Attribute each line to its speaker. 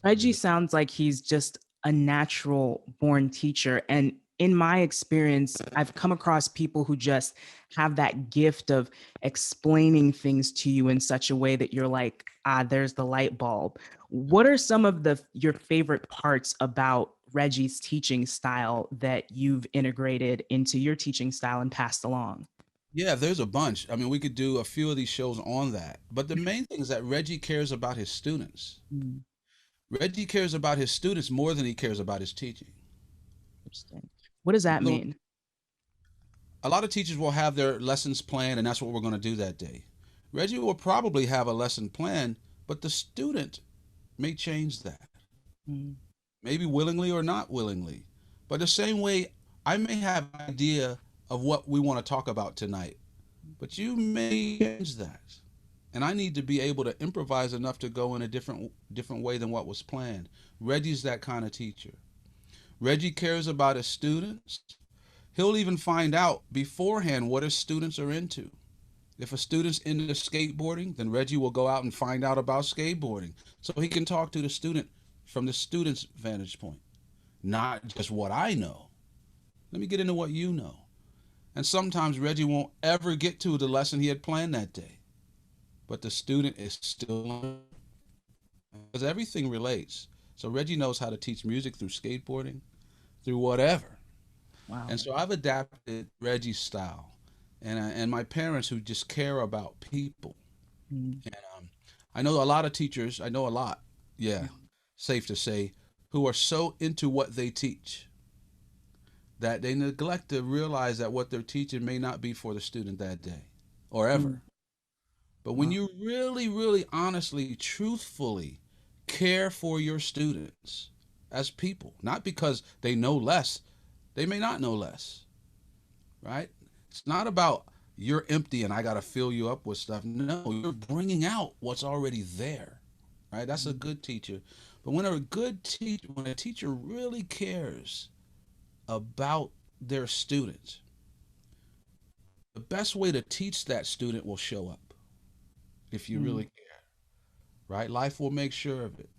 Speaker 1: Reggie sounds like he's just a natural born teacher. And in my experience, I've come across people who just have that gift of explaining things to you in such a way that you're like, ah, there's the light bulb. What are some of the your favorite parts about Reggie's teaching style that you've integrated into your teaching style and passed along?
Speaker 2: Yeah, there's a bunch. I mean, we could do a few of these shows on that. But the main thing is that Reggie cares about his students.
Speaker 1: Hmm,
Speaker 2: Reggie cares about his students more than he cares about his teaching.
Speaker 1: interesting. What does that
Speaker 2: In other words,
Speaker 1: mean?
Speaker 2: a lot of teachers will have their lessons planned, and that's what we're going to do that day. Reggie will probably have a lesson planned, but the student may change that,
Speaker 1: Mm,
Speaker 2: maybe willingly or not willingly. But the same way, I may have an idea of what we want to talk about tonight, but you may change that. And I need to be able to improvise enough to go in a different way than what was planned. Reggie's that kind of teacher. Reggie cares about his students. He'll even find out beforehand what his students are into. If a student's into skateboarding, then Reggie will go out and find out about skateboarding so he can talk to the student from the student's vantage point, not just what I know. Let me get into what you know. And sometimes Reggie won't ever get to the lesson he had planned that day, but the student is still learning because everything relates. So Reggie knows how to teach music through skateboarding, through whatever.
Speaker 1: wow.
Speaker 2: And so I've adapted Reggie's style, and my parents who just care about people.
Speaker 1: Mm,
Speaker 2: And I know a lot of teachers. I know a lot. Yeah, safe to say, who are so into what they teach that they neglect to realize that what they're teaching may not be for the student that day or
Speaker 1: mm,
Speaker 2: ever. But when
Speaker 1: wow.
Speaker 2: you really, really, honestly, truthfully care for your students as people, not because they know less, they may not know less, right? It's not about you're empty and I got to fill you up with stuff. No, you're bringing out what's already there, right? That's a
Speaker 1: Mm,
Speaker 2: good teacher. But when a teacher really cares about their students, the best way to teach that student will show up if you really
Speaker 1: mm,
Speaker 2: care, right? Life will make sure of it.